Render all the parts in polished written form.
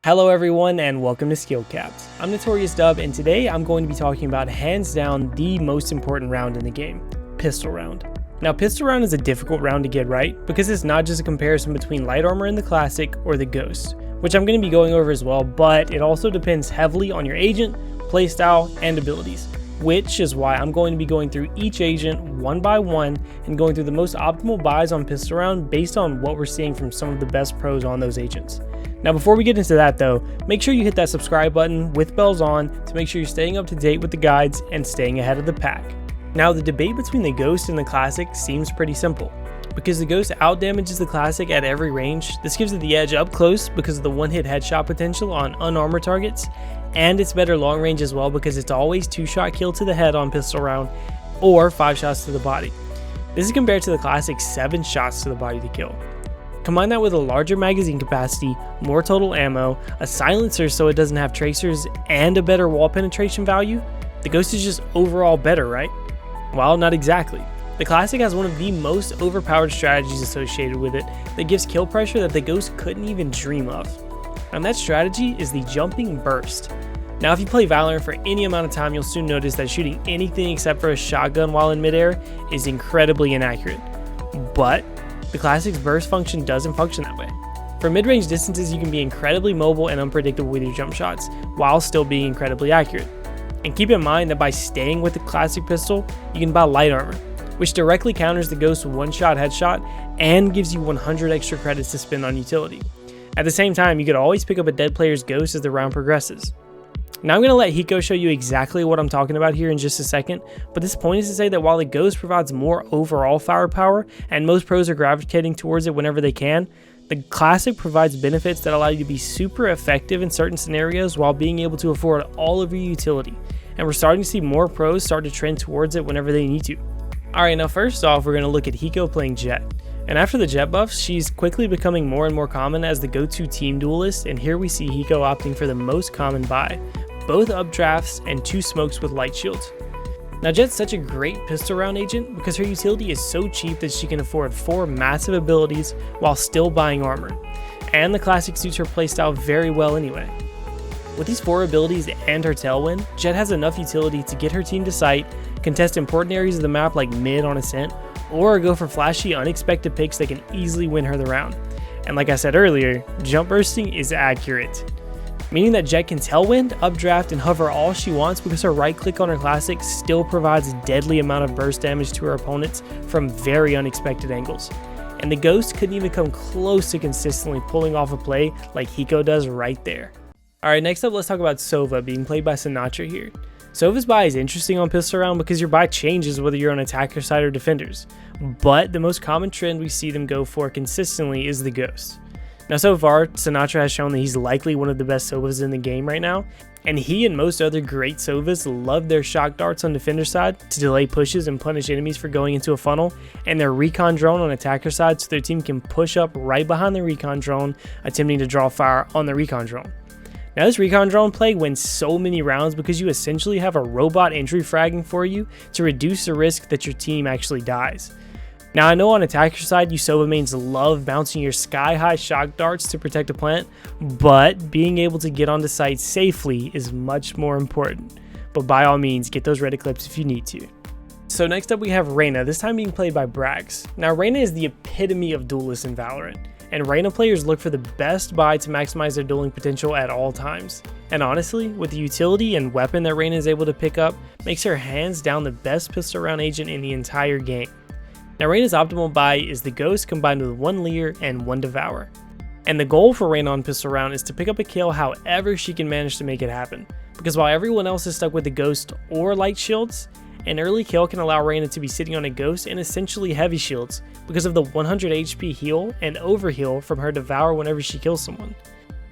Hello everyone and welcome to SkillCapped. I'm Notorious Dub and today I'm going to be talking about hands down the most important round in the game, Pistol Round. Now Pistol Round is a difficult round to get right because it's not just a comparison between light armor in the classic or the ghost, which I'm going to be going over as well, but it also depends heavily on your agent, playstyle, and abilities, which is why I'm going to be going through each agent one by one and going through the most optimal buys on Pistol Round based on what we're seeing from some of the best pros on those agents. Now before we get into that though, make sure you hit that subscribe button with bells on to make sure you're staying up to date with the guides and staying ahead of the pack. Now the debate between the Ghost and the Classic seems pretty simple. Because the Ghost outdamages the Classic at every range, this gives it the edge up close because of the one-hit headshot potential on unarmored targets, and it's better long range as well because it's always 2-shot kill to the head on Pistol Round or 5 shots to the body. This is compared to the Classic's 7 shots to the body to kill. Combine that with a larger magazine capacity, more total ammo, a silencer so it doesn't have tracers, and a better wall penetration value, the Ghost is just overall better, right? Well, not exactly. The Classic has one of the most overpowered strategies associated with it that gives kill pressure that the Ghost couldn't even dream of. And that strategy is the jumping burst. Now if you play Valorant for any amount of time, you'll soon notice that shooting anything except for a shotgun while in midair is incredibly inaccurate. But the Classic's burst function doesn't function that way. For mid-range distances, you can be incredibly mobile and unpredictable with your jump shots, while still being incredibly accurate. And keep in mind that by staying with the Classic pistol, you can buy light armor, which directly counters the Ghost's one-shot headshot and gives you 100 extra credits to spend on utility. At the same time, you could always pick up a dead player's Ghost as the round progresses. Now I'm going to let Hiko show you exactly what I'm talking about here in just a second, but this point is to say that while the Ghost provides more overall firepower, and most pros are gravitating towards it whenever they can, the Classic provides benefits that allow you to be super effective in certain scenarios while being able to afford all of your utility, and we're starting to see more pros start to trend towards it whenever they need to. Alright, now first off we're going to look at Hiko playing Jett. And after the Jett buffs, she's quickly becoming more and more common as the go-to team duelist, and here we see Hiko opting for the most common buy, both updrafts and 2 smokes with light shields. Now Jett's such a great pistol round agent because her utility is so cheap that she can afford 4 massive abilities while still buying armor, and the Classic suits her playstyle very well anyway. With these 4 abilities and her tailwind, Jett has enough utility to get her team to sight, contest important areas of the map like mid on ascent, or go for flashy unexpected picks that can easily win her the round. And like I said earlier, jump bursting is accurate, meaning that Jett can tailwind, updraft, and hover all she wants because her right click on her Classic still provides a deadly amount of burst damage to her opponents from very unexpected angles. And the Ghost couldn't even come close to consistently pulling off a play like Hiko does right there. Alright, next up let's talk about Sova being played by Sinatra here. Sova's buy is interesting on Pistol Round because your buy changes whether you're on attacker side or defenders, but the most common trend we see them go for consistently is the Ghost. Now so far, Sinatra has shown that he's likely one of the best Sovas in the game right now, and he and most other great Sovas love their shock darts on defender side to delay pushes and punish enemies for going into a funnel, and their recon drone on attacker side so their team can push up right behind the recon drone, attempting to draw fire on the recon drone. Now this recon drone play wins so many rounds because you essentially have a robot entry fragging for you to reduce the risk that your team actually dies. Now I know on attacker side you Sova mains love bouncing your sky high shock darts to protect a plant, but being able to get onto site safely is much more important. But by all means get those red eclipse if you need to. So next up we have Reyna, this time being played by Brax. Now Reyna is the epitome of duelists in Valorant, and Reyna players look for the best buy to maximize their dueling potential at all times. And honestly, with the utility and weapon that Reyna is able to pick up, makes her hands down the best pistol round agent in the entire game. Now Reyna's optimal buy is the Ghost combined with 1 Leer and 1 Devour. And the goal for Reyna on Pistol Round is to pick up a kill however she can manage to make it happen, because while everyone else is stuck with the Ghost or light shields, an early kill can allow Reyna to be sitting on a Ghost and essentially heavy shields because of the 100 HP heal and overheal from her Devour whenever she kills someone.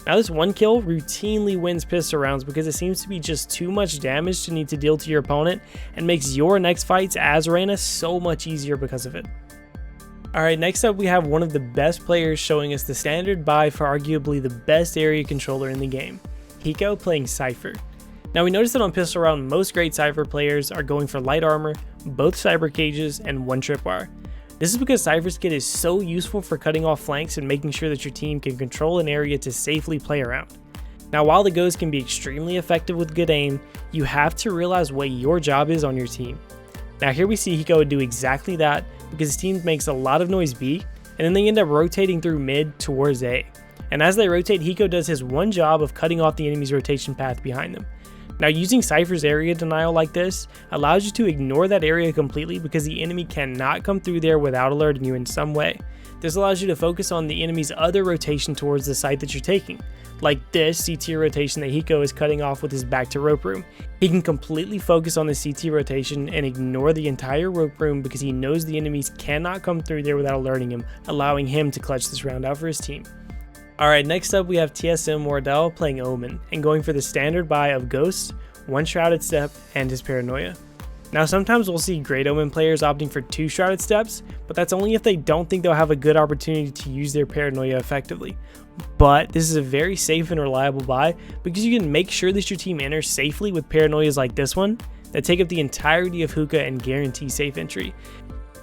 Now this 1 kill routinely wins pistol rounds because it seems to be just too much damage to need to deal to your opponent and makes your next fights as Reyna so much easier because of it. Alright, next up we have one of the best players showing us the standard buy for arguably the best area controller in the game, Hiko playing Cypher. Now we noticed that on Pistol Round most great Cypher players are going for light armor, both cyber cages, and 1 tripwire. This is because Cypher's kit is so useful for cutting off flanks and making sure that your team can control an area to safely play around. Now while the Ghost can be extremely effective with good aim, you have to realize what your job is on your team. Now here we see Hiko do exactly that because his team makes a lot of noise B, and then they end up rotating through mid towards A. And as they rotate, Hiko does his one job of cutting off the enemy's rotation path behind them. Now using Cypher's area denial like this allows you to ignore that area completely because the enemy cannot come through there without alerting you in some way. This allows you to focus on the enemy's other rotation towards the site that you're taking, like this CT rotation that Hiko is cutting off with his back to rope room. He can completely focus on the CT rotation and ignore the entire rope room because he knows the enemies cannot come through there without alerting him, allowing him to clutch this round out for his team. Alright, next up we have TSM Wardell playing Omen and going for the standard buy of Ghost, one Shrouded Step, and his Paranoia. Now sometimes we'll see great Omen players opting for 2 Shrouded Steps, but that's only if they don't think they'll have a good opportunity to use their Paranoia effectively. But this is a very safe and reliable buy because you can make sure that your team enters safely with Paranoias like this one that take up the entirety of hookah and guarantee safe entry.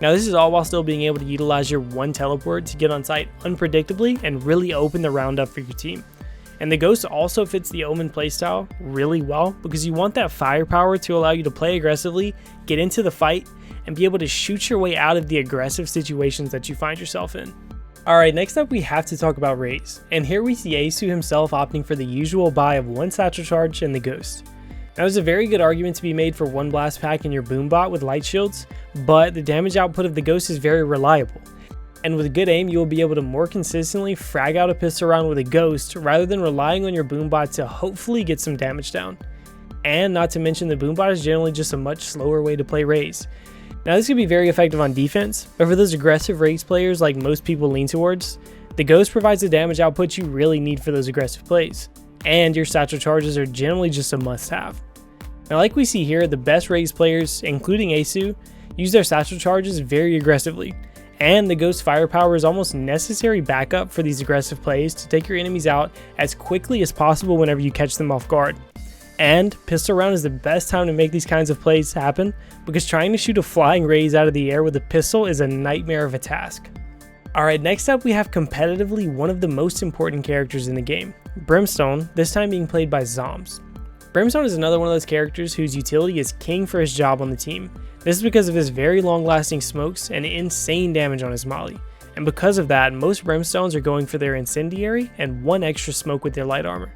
Now this is all while still being able to utilize your one teleport to get on site unpredictably and really open the round up for your team. And the Ghost also fits the Omen playstyle really well because you want that firepower to allow you to play aggressively, get into the fight, and be able to shoot your way out of the aggressive situations that you find yourself in. Alright, next up we have to talk about Raze, and here we see Aceu himself opting for the usual buy of 1 Satchel Charge and the Ghost. Now there's a very good argument to be made for 1 Blast Pack in your boom bot with light shields, but the damage output of the Ghost is very reliable. And with good aim, you will be able to more consistently frag out a pistol round with a Ghost rather than relying on your boom bot to hopefully get some damage down. And not to mention the boom bot is generally just a much slower way to play Raze. Now this can be very effective on defense, but for those aggressive Raze players like most people lean towards, the Ghost provides the damage output you really need for those aggressive plays. And your Satchel Charges are generally just a must-have. Now like we see here, the best Raze players, including Aceu, use their Satchel Charges very aggressively, and the Ghost firepower is almost necessary backup for these aggressive plays to take your enemies out as quickly as possible whenever you catch them off guard. And pistol round is the best time to make these kinds of plays happen because trying to shoot a flying Raze out of the air with a pistol is a nightmare of a task. Alright, next up we have competitively one of the most important characters in the game, Brimstone, this time being played by Zombs. Brimstone is another one of those characters whose utility is king for his job on the team. This is because of his very long lasting smokes and insane damage on his molly. And because of that, most Brimstones are going for their incendiary and 1 extra smoke with their light armor.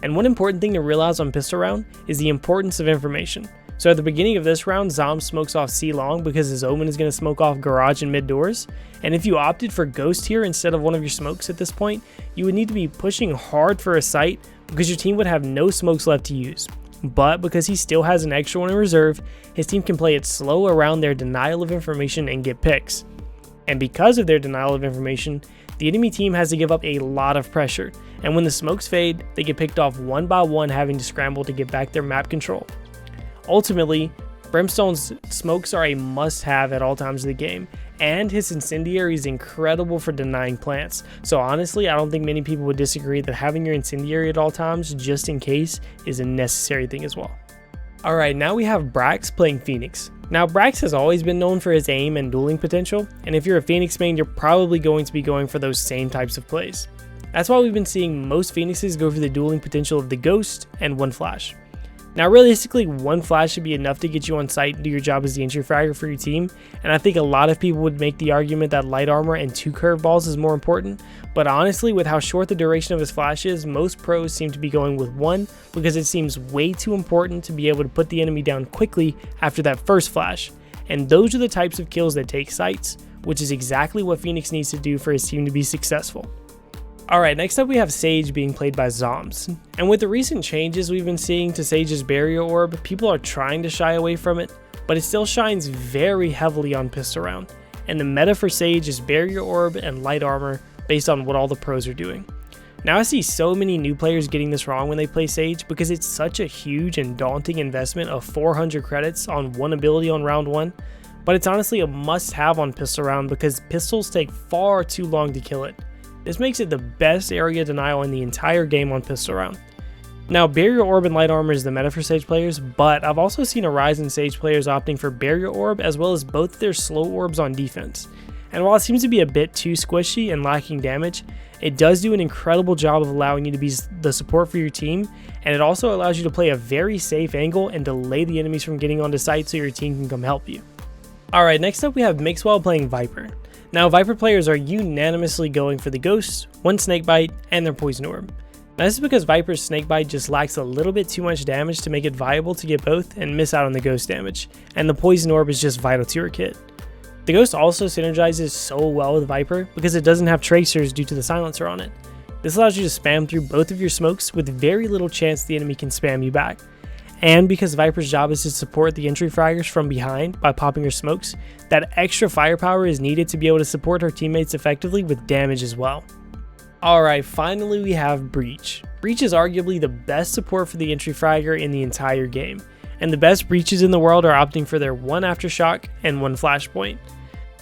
And one important thing to realize on pistol round is the importance of information. So at the beginning of this round, Zom smokes off C long because his Omen is going to smoke off garage and mid doors. And if you opted for Ghost here instead of one of your smokes at this point, you would need to be pushing hard for a site because your team would have no smokes left to use. But because he still has an extra one in reserve, his team can play it slow around their denial of information and get picks. And because of their denial of information, the enemy team has to give up a lot of pressure, and when the smokes fade, they get picked off one by one, having to scramble to get back their map control. Ultimately, Brimstone's smokes are a must-have at all times of the game, and his incendiary is incredible for denying plants. So honestly, I don't think many people would disagree that having your incendiary at all times, just in case, is a necessary thing as well. Alright, now we have Brax playing Phoenix. Now Brax has always been known for his aim and dueling potential, and if you're a Phoenix main, you're probably going to be going for those same types of plays. That's why we've been seeing most Phoenixes go for the dueling potential of the Ghost and 1 Flash. Now realistically, 1 Flash should be enough to get you on site and do your job as the entry fragger for your team, and I think a lot of people would make the argument that light armor and 2 curveballs is more important, but honestly with how short the duration of his flash is, most pros seem to be going with 1 because it seems way too important to be able to put the enemy down quickly after that first flash, and those are the types of kills that take sites, which is exactly what Phoenix needs to do for his team to be successful. Alright, next up we have Sage being played by Zombs, and with the recent changes we've been seeing to Sage's barrier orb, people are trying to shy away from it, but it still shines very heavily on pistol round, and the meta for Sage is barrier orb and light armor based on what all the pros are doing. Now I see so many new players getting this wrong when they play Sage because it's such a huge and daunting investment of 400 credits on one ability on round 1, but it's honestly a must-have on pistol round because pistols take far too long to kill it. This makes it the best area denial in the entire game on pistol round. Now barrier orb and light armor is the meta for Sage players, but I've also seen a rise in Sage players opting for barrier orb as well as both their slow orbs on defense. And while it seems to be a bit too squishy and lacking damage, It does do an incredible job of allowing you to be the support for your team, and it also allows you to play a very safe angle and delay the enemies from getting onto site so your team can come help you. Alright, next up we have Mixwell playing Viper. Now Viper players are unanimously going for the Ghost, one Snakebite, and their Poison Orb. Now this is because Viper's Snakebite just lacks a little bit too much damage to make it viable to get both and miss out on the Ghost damage, and the Poison Orb is just vital to your kit. The Ghost also synergizes so well with Viper because it doesn't have tracers due to the silencer on it. This allows you to spam through both of your smokes with very little chance the enemy can spam you back. And because Viper's job is to support the entry fraggers from behind by popping her smokes, that extra firepower is needed to be able to support her teammates effectively with damage as well. Alright, finally we have Breach. Breach is arguably the best support for the entry fragger in the entire game, and the best Breaches in the world are opting for their 1 Aftershock and 1 Flashpoint.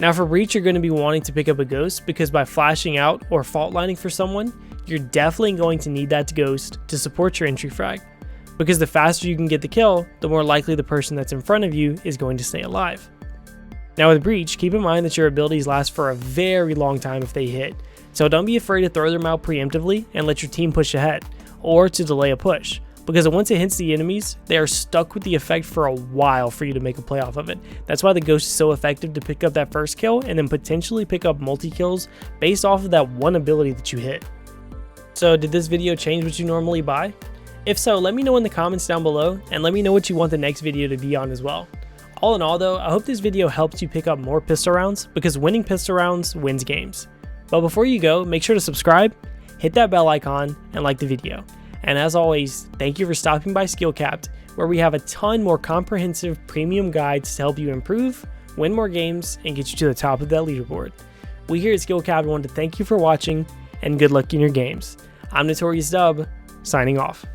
Now for Breach, you're going to be wanting to pick up a Ghost because by flashing out or fault lining for someone, you're definitely going to need that Ghost to support your entry frag. Because the faster you can get the kill, the more likely the person that's in front of you is going to stay alive. Now with Breach, keep in mind that your abilities last for a very long time if they hit, so don't be afraid to throw them out preemptively and let your team push ahead, or to delay a push, because once it hits the enemies, they are stuck with the effect for a while for you to make a play off of it. That's why the Ghost is so effective to pick up that first kill and then potentially pick up multi-kills based off of that one ability that you hit. So did this video change what you normally buy? If so, let me know in the comments down below, and let me know what you want the next video to be on as well. All in all though, I hope this video helps you pick up more pistol rounds, because winning pistol rounds wins games. But before you go, make sure to subscribe, hit that bell icon, and like the video. And as always, thank you for stopping by SkillCapped, where we have a ton more comprehensive premium guides to help you improve, win more games, and get you to the top of that leaderboard. We here at SkillCapped want to thank you for watching, and good luck in your games. I'm Notorious Dub, signing off.